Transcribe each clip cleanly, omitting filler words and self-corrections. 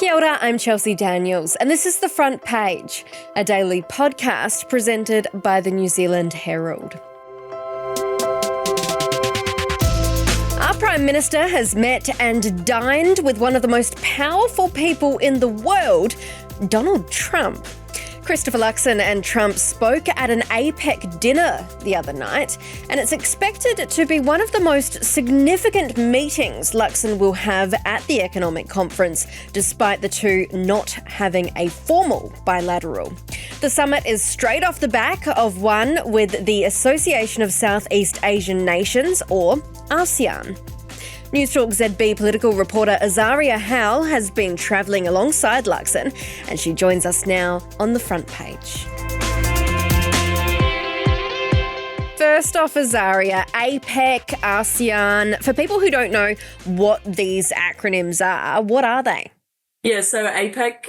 Kia ora, I'm Chelsea Daniels, and this is The Front Page, a daily podcast presented by the New Zealand Herald. Our Prime Minister has met and dined with one of the most powerful people in the world, Donald Trump. Christopher Luxon and Trump spoke at an APEC dinner the other night, and it's expected to be one of the most significant meetings Luxon will have at the economic conference, despite the two not having a formal bilateral. The summit is straight off the back of one with the Association of Southeast Asian Nations, or ASEAN. Newstalk ZB political reporter Azaria Howell has been travelling alongside Luxon, and she joins us now on The Front Page. First off, Azaria, APEC, ASEAN. For people who don't know what these acronyms are, what are they? Yeah, so APEC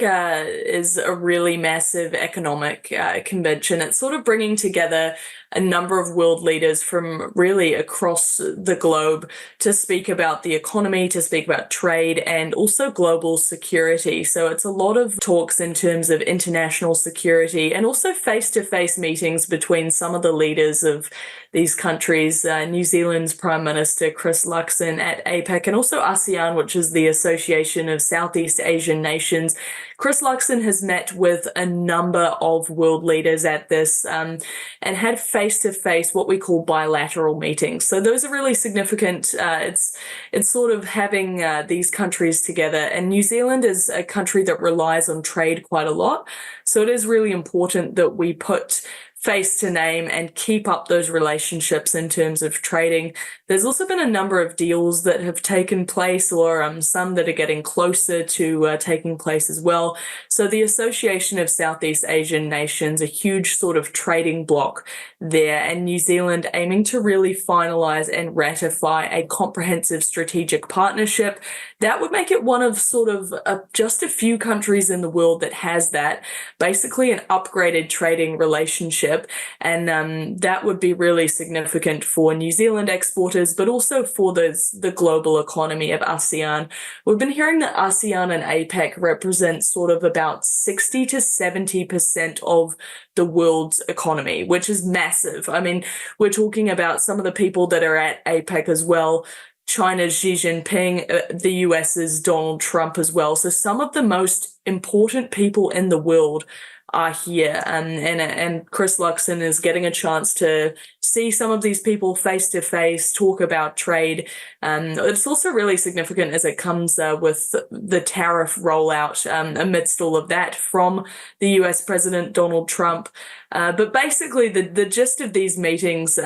is a really massive economic convention. It's sort of bringing together a number of world leaders from really across the globe to speak about the economy, to speak about trade, and also global security. So it's a lot of talks in terms of international security and also face-to-face meetings between some of the leaders of these countries. New Zealand's Prime Minister Chris Luxon at APEC, and also ASEAN, which is the Association of Southeast Asian Nations. Chris Luxon has met with a number of world leaders at this and had face-to-face what we call bilateral meetings. So those are really significant. It's sort of having these countries together. And New Zealand is a country that relies on trade quite a lot. So it is really important that we put face to name and keep up those relationships in terms of trading. There's also been a number of deals that have taken place, or some that are getting closer to taking place as well. So the Association of Southeast Asian Nations, a huge sort of trading bloc there, and New Zealand aiming to really finalise and ratify a comprehensive strategic partnership. That would make it one of sort of just a few countries in the world that has that, basically an upgraded trading relationship. And that would be really significant for New Zealand exporters, but also for the global economy of ASEAN. We've been hearing that ASEAN and APEC represent sort of about 60 to 70% of the world's economy, which is massive. I mean, we're talking about some of the people that are at APEC as well. China's Xi Jinping, the US's Donald Trump as well. So some of the most important people in the world are here, and Chris Luxon is getting a chance to see some of these people face to face, talk about trade. It's also really significant as it comes with the tariff rollout amidst all of that from the US President Donald Trump. But basically the gist of these meetings,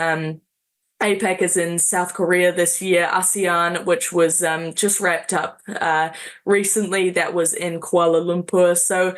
APEC is in South Korea this year. ASEAN, which was just wrapped up recently, that was in Kuala Lumpur. So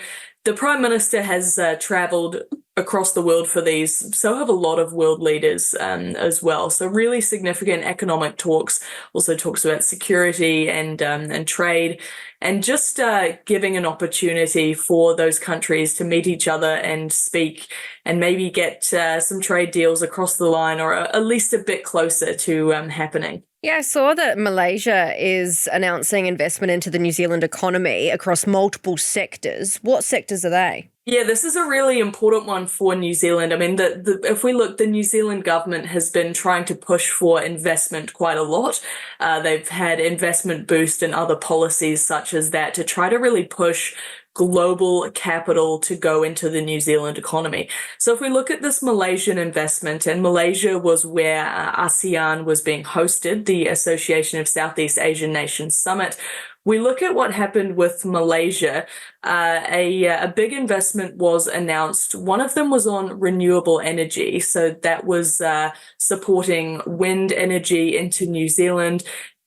the Prime Minister has travelled across the world for these. So have a lot of world leaders as well. So really significant economic talks. Also talks about security and trade, and just giving an opportunity for those countries to meet each other and speak, and maybe get some trade deals across the line, or at least a bit closer to happening. Yeah, I saw that Malaysia is announcing investment into the New Zealand economy across multiple sectors. What sectors are they? Yeah, this is a really important one for New Zealand. I mean, if we look, the New Zealand government has been trying to push for investment quite a lot. They've had investment boost and other policies such as that to try to really push global capital to go into the New Zealand economy. So if we look at this Malaysian investment, and Malaysia was where ASEAN was being hosted, the Association of Southeast Asian Nations Summit, we look at what happened with Malaysia. A big investment was announced. One of them was on renewable energy. So that was supporting wind energy into New Zealand.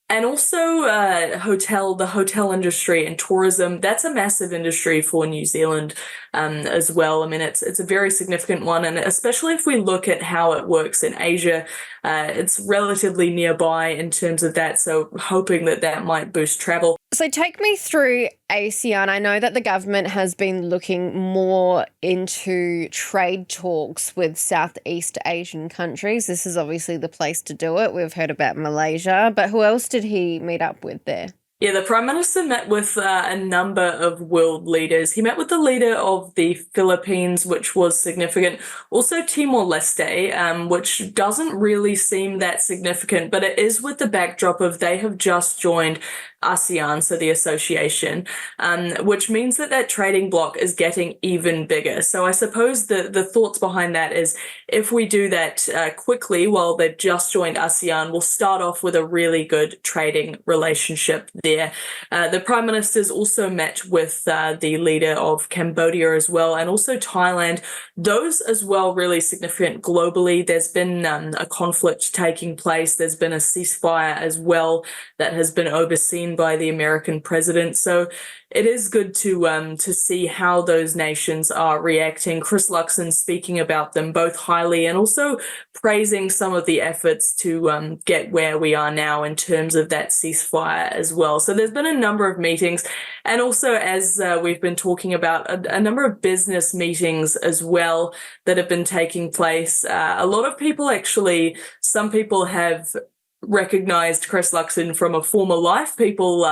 And also the hotel industry and tourism. That's a massive industry for New Zealand as well. I mean, it's a very significant one. And especially if we look at how it works in Asia, it's relatively nearby in terms of that. So hoping that might boost travel. So take me through ASEAN. I know that the government has been looking more into trade talks with Southeast Asian countries. This is obviously the place to do it. We've heard about Malaysia, but who else did he meet up with there? Yeah, the Prime Minister met with a number of world leaders. He met with the leader of the Philippines, which was significant. Also Timor-Leste, which doesn't really seem that significant, but it is with the backdrop of they have just joined ASEAN, so the association, which means that trading bloc is getting even bigger. So I suppose the thoughts behind that is if we do that quickly while they've just joined ASEAN, we'll start off with a really good trading relationship there. The Prime Minister's also met with the leader of Cambodia as well, and also Thailand. Those as well really significant globally. There's been a conflict taking place. There's been a ceasefire as well that has been overseen by the American president. So it is good to see how those nations are reacting. Chris Luxon speaking about them both highly and also praising some of the efforts to get where we are now in terms of that ceasefire as well. So there's been a number of meetings, and also as we've been talking about a number of business meetings as well that have been taking place. A lot of people actually, some people have recognized Chris Luxon from a former life. People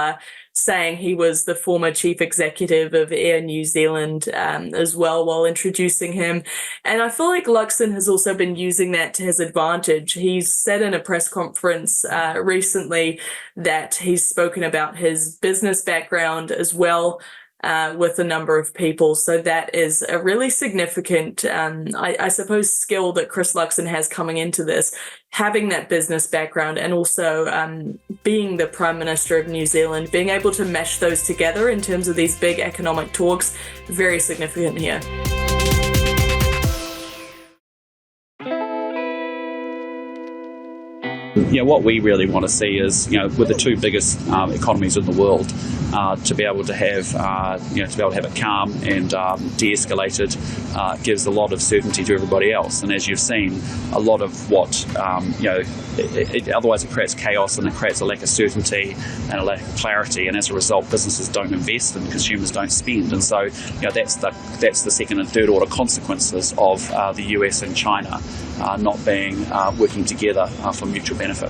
saying he was the former chief executive of Air New Zealand as well while introducing him. And I feel like Luxon has also been using that to his advantage. He's said in a press conference recently that he's spoken about his business background as well, with a number of people. So that is a really significant, I suppose, skill that Chris Luxon has coming into this, having that business background and also being the Prime Minister of New Zealand, being able to mesh those together in terms of these big economic talks, very significant here. What we really want to see is, with the two biggest economies in the world, to be able to have, it calm and de-escalated gives a lot of certainty to everybody else. And as you've seen, a lot of what, otherwise it creates chaos and it creates a lack of certainty and a lack of clarity. And as a result, businesses don't invest and consumers don't spend. And so, that's the second and third order consequences of the US and China not being working together for mutual benefit.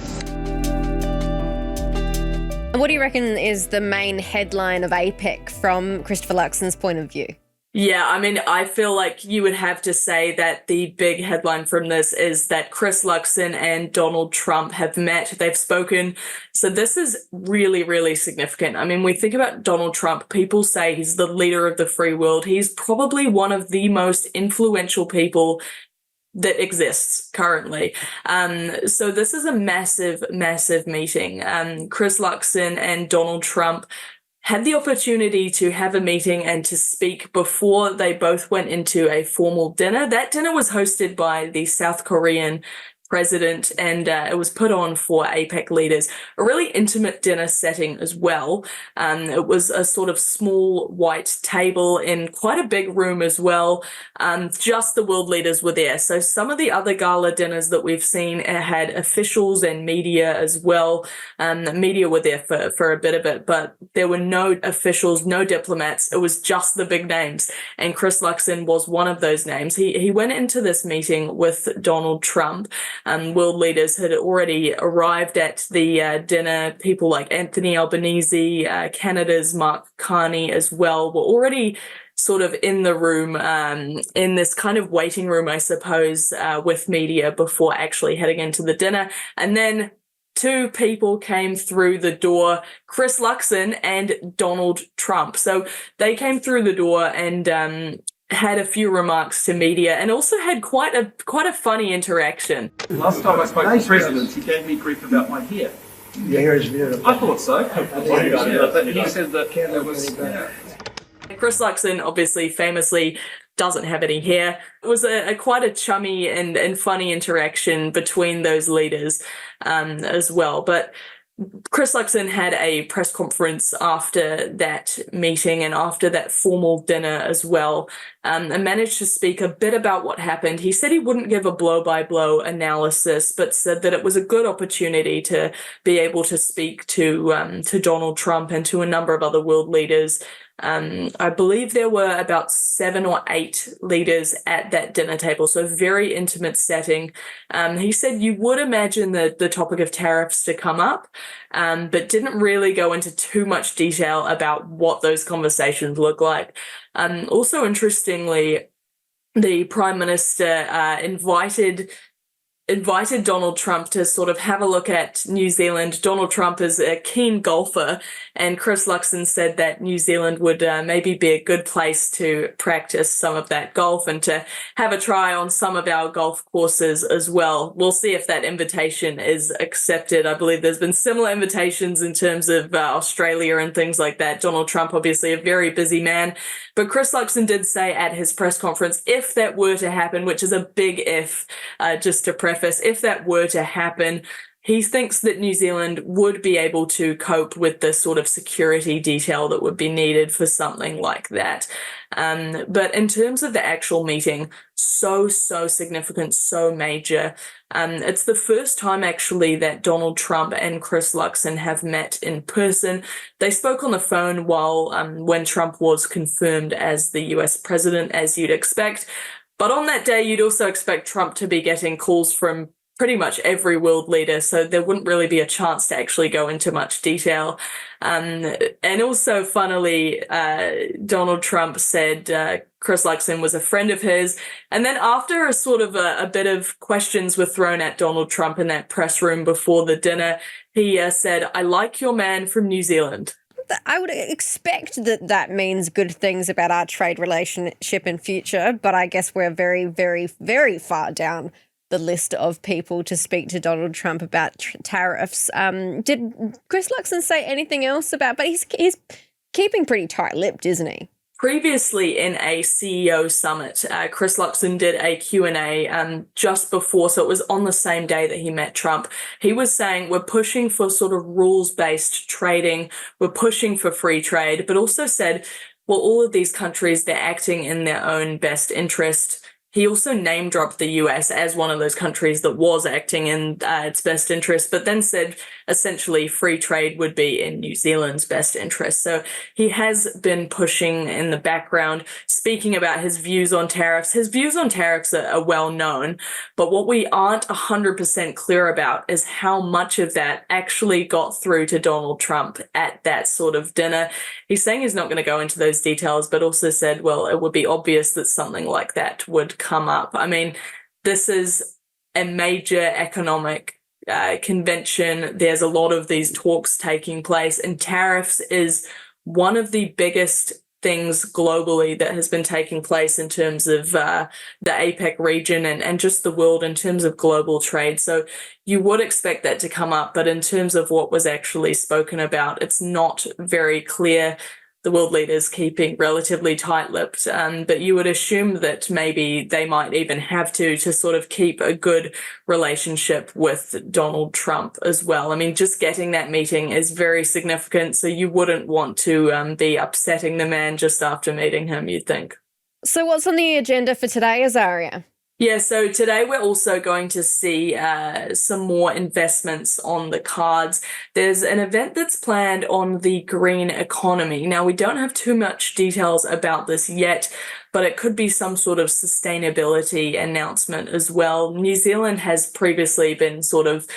And what do you reckon is the main headline of APEC from Christopher Luxon's point of view? Yeah, I mean, I feel like you would have to say that the big headline from this is that Chris Luxon and Donald Trump have met. They've spoken. So this is really, really significant. I mean, we think about Donald Trump, people say he's the leader of the free world. He's probably one of the most influential people that exists currently. So this is a massive, massive meeting. Chris Luxon and Donald Trump had the opportunity to have a meeting and to speak before they both went into a formal dinner. That dinner was hosted by the South Korean president, and it was put on for APEC leaders, a really intimate dinner setting as well. It was a sort of small white table in quite a big room as well. Just the world leaders were there. So some of the other gala dinners that we've seen had officials and media as well. The media were there for a bit of it, but there were no officials, no diplomats. It was just the big names. And Chris Luxon was one of those names. He went into this meeting with Donald Trump. World leaders had already arrived at the dinner. People like Anthony Albanese, Canada's Mark Carney as well, were already sort of in the room, in this kind of waiting room, I suppose, with media before actually heading into the dinner. And then two people came through the door, Chris Luxon and Donald Trump. So they came through the door and had a few remarks to media and also had quite a funny interaction. Last time I spoke to the president, he gave me grief about my hair. Your hair is beautiful. I thought so. He said that it was... Chris Luxon obviously famously doesn't have any hair. It was quite a chummy and funny interaction between those leaders as well. But Chris Luxon had a press conference after that meeting and after that formal dinner as well, and managed to speak a bit about what happened. He said he wouldn't give a blow-by-blow analysis, but said that it was a good opportunity to be able to speak to Donald Trump and to a number of other world leaders I believe there were about 7 or 8 leaders at that dinner table, so very intimate setting. He said you would imagine the topic of tariffs to come up, but didn't really go into too much detail about what those conversations look like. Also, interestingly, the Prime Minister invited Donald Trump to sort of have a look at New Zealand. Donald Trump is a keen golfer, and Chris Luxon said that New Zealand would maybe be a good place to practice some of that golf and to have a try on some of our golf courses as well. We'll see if that invitation is accepted. I believe there's been similar invitations in terms of Australia and things like that. Donald Trump, obviously a very busy man, but Chris Luxon did say at his press conference, if that were to happen, which is a big if, just to preface, if that were to happen, he thinks that New Zealand would be able to cope with the sort of security detail that would be needed for something like that. But in terms of the actual meeting, so significant, so major. It's the first time actually that Donald Trump and Chris Luxon have met in person. They spoke on the phone when Trump was confirmed as the US president, as you'd expect. But on that day, you'd also expect Trump to be getting calls from pretty much every world leader, so there wouldn't really be a chance to actually go into much detail. And also, funnily, Donald Trump said Chris Luxon was a friend of his. And then after a sort of a bit of questions were thrown at Donald Trump in that press room before the dinner, he said, "I like your man from New Zealand." I would expect that means good things about our trade relationship in future, but I guess we're very, very, very far down the list of people to speak to Donald Trump about tariffs. Did Chris Luxon say anything else about? But he's keeping pretty tight-lipped, isn't he? Previously in a CEO summit, Chris Luxon did a Q&A just before, so it was on the same day that he met Trump. He was saying we're pushing for sort of rules-based trading, we're pushing for free trade, but also said, well, all of these countries, they're acting in their own best interest. He also name-dropped the US as one of those countries that was acting in its best interest, but then said essentially free trade would be in New Zealand's best interest. So he has been pushing in the background, speaking about his views on tariffs. His views on tariffs are well known, but what we aren't 100% clear about is how much of that actually got through to Donald Trump at that sort of dinner. He's saying he's not going to go into those details, but also said, well, it would be obvious that something like that would come up. I mean, this is a major economic convention. There's a lot of these talks taking place, and tariffs is one of the biggest things globally that has been taking place in terms of the APEC region and just the world in terms of global trade. So you would expect that to come up, but in terms of what was actually spoken about, it's not very clear. The world leaders keeping relatively tight-lipped, but you would assume that maybe they might even have to sort of keep a good relationship with Donald Trump as well. I mean, just getting that meeting is very significant, so you wouldn't want to be upsetting the man just after meeting him, you'd think. So what's on the agenda for today, Azaria? Yeah, so today we're also going to see some more investments on the cards. There's an event that's planned on the green economy. Now, we don't have too much details about this yet, but it could be some sort of sustainability announcement as well. New Zealand has previously been sort of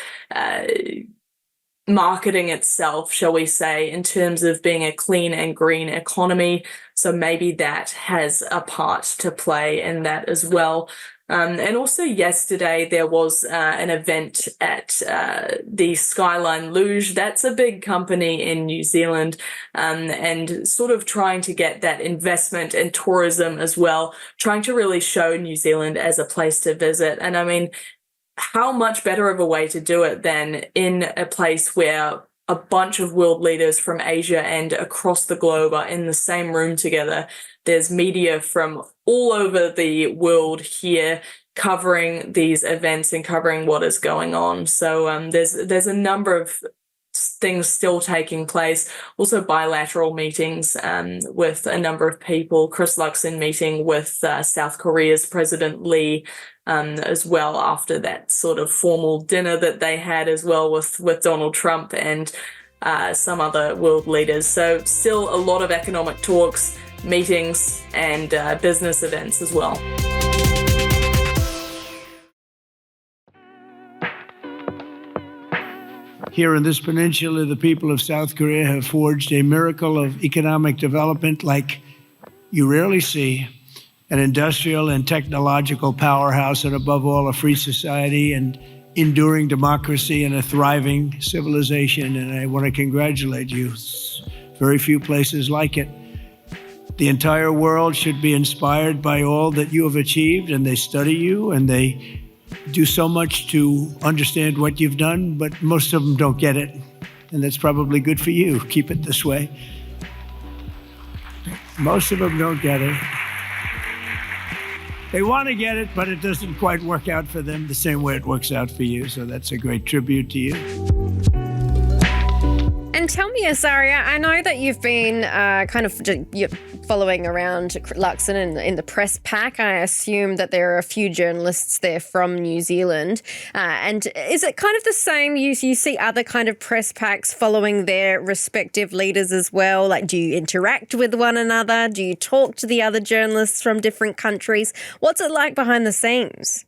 marketing itself, shall we say, in terms of being a clean and green economy. So maybe that has a part to play in that as well. And also yesterday there was an event at the Skyline Luge. That's a big company in New Zealand, and sort of trying to get that investment and tourism as well, trying to really show New Zealand as a place to visit. And I mean, how much better of a way to do it than in a place where a bunch of world leaders from Asia and across the globe are in the same room together. There's media from all over the world here covering these events and covering what is going on. So there's a number of things still taking place. Also bilateral meetings with a number of people. Chris Luxon meeting with South Korea's President Lee as well after that sort of formal dinner that they had as well with Donald Trump. And some other world leaders. So still a lot of economic talks, meetings, and business events as well. Here in this peninsula, the people of South Korea have forged a miracle of economic development like you rarely see, an industrial and technological powerhouse, and above all, a free society and enduring democracy and a thriving civilization. And I want to congratulate you. Very few places like it. The entire world should be inspired by all that you have achieved, and they study you and they do so much to understand what you've done, but most of them don't get it. And that's probably good for you. Keep it this way. Most of them don't get it. They want to get it, but it doesn't quite work out for them the same way it works out for you. So that's a great tribute to you. And tell me, Azaria, I know that you've been you're following around Luxon in the press pack. I assume that there are a few journalists there from New Zealand. And is it kind of the same? You see other kind of press packs following their respective leaders as well? Like, do you interact with one another? Do you talk to the other journalists from different countries? What's it like behind the scenes?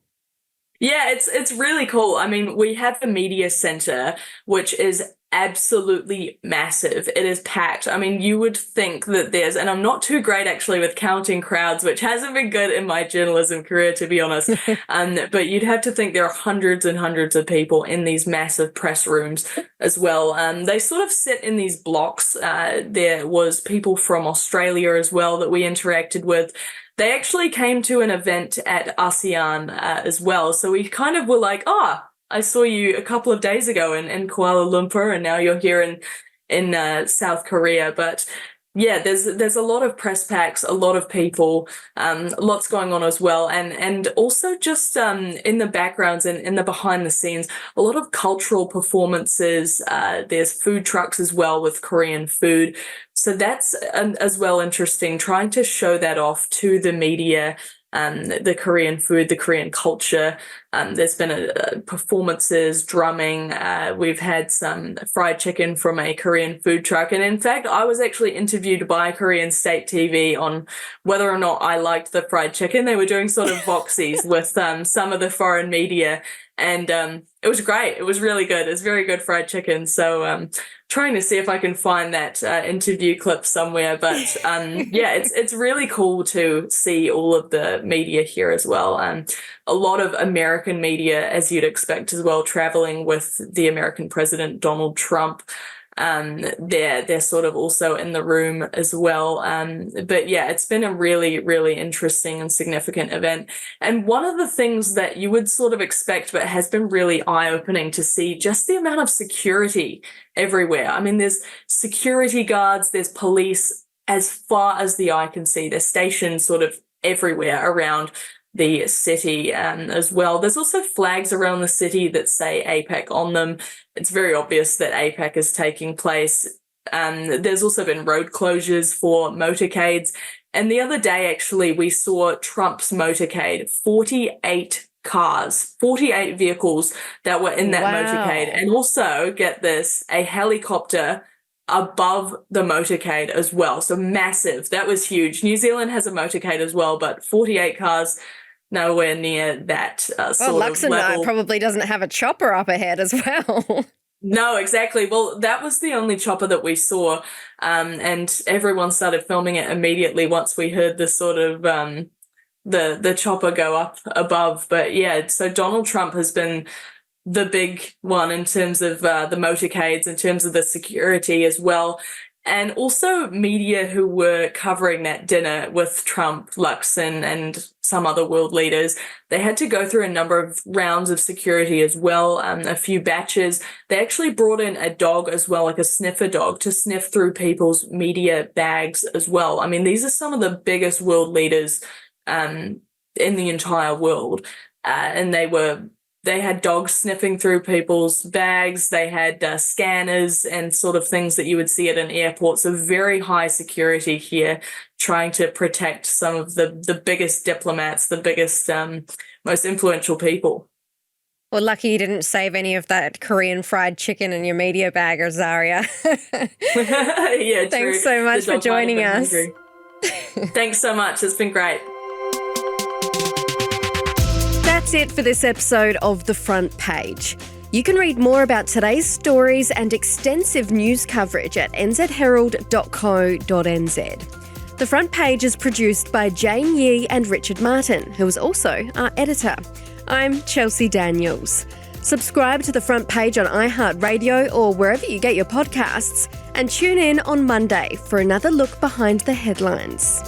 Yeah, it's really cool. I mean, we have a media center, which is absolutely massive. It is packed. I mean, you would think that and I'm not too great actually with counting crowds, which hasn't been good in my journalism career, to be honest. But you'd have to think there are hundreds and hundreds of people in these massive press rooms as well. They sort of sit in these blocks. There was people from Australia as well that we interacted with. They actually came to an event at ASEAN as well. So we kind of were like, I saw you a couple of days ago in Kuala Lumpur, and now you're here in South Korea. But yeah, there's a lot of press packs, a lot of people, lots going on as well, and also just in the backgrounds and in the behind the scenes, a lot of cultural performances. There's food trucks as well with Korean food, so that's as well interesting. Trying to show that off to the media. The Korean food, the Korean culture. There's been performances, drumming. We've had some fried chicken from a Korean food truck. And in fact, I was actually interviewed by Korean state TV on whether or not I liked the fried chicken. They were doing sort of voxies with some of the foreign media. And it was great. It was really good. It's very good fried chicken. So trying to see if I can find that interview clip somewhere. But yeah, it's really cool to see all of the media here as well. A lot of American media, as you'd expect as well, traveling with the American president, Donald Trump. They're sort of also in the room as well. But yeah, it's been a really, really interesting and significant event. And one of the things that you would sort of expect, but has been really eye-opening to see just the amount of security everywhere. I mean, there's security guards, there's police as far as the eye can see. They're stationed sort of everywhere around the city as well. There's also flags around the city that say APEC on them. It's very obvious that APEC is taking place. There's also been road closures for motorcades. And the other day, actually, we saw Trump's motorcade, 48 cars, 48 vehicles that were in that motorcade. And also, get this, a helicopter above the motorcade as well. So massive. That was huge. New Zealand has a motorcade as well, but 48 cars, nowhere near that sort of level. Luxon probably doesn't have a chopper up ahead as well. No, exactly. Well, that was the only chopper that we saw, and everyone started filming it immediately once we heard the sort of the chopper go up above. But yeah, so Donald Trump has been the big one in terms of the motorcades, in terms of the security as well. And also media who were covering that dinner with Trump, Luxon, and some other world leaders. They had to go through a number of rounds of security as well, a few batches. They actually brought in a dog as well, like a sniffer dog, to sniff through people's media bags as well. I mean, these are some of the biggest world leaders in the entire world. And they had dogs sniffing through people's bags. They had scanners and sort of things that you would see at an airport. So very high security here, trying to protect some of the biggest diplomats, the biggest, most influential people. Well, lucky you didn't save any of that Korean fried chicken in your media bag, Azaria. Yeah, true. Thanks so much for joining us. Thanks so much. It's been great. That's it for this episode of The Front Page. You can read more about today's stories and extensive news coverage at nzherald.co.nz. The Front Page is produced by Jane Yee and Richard Martin, who is also our editor. I'm Chelsea Daniels. Subscribe to The Front Page on iHeartRadio or wherever you get your podcasts, and tune in on Monday for another look behind the headlines.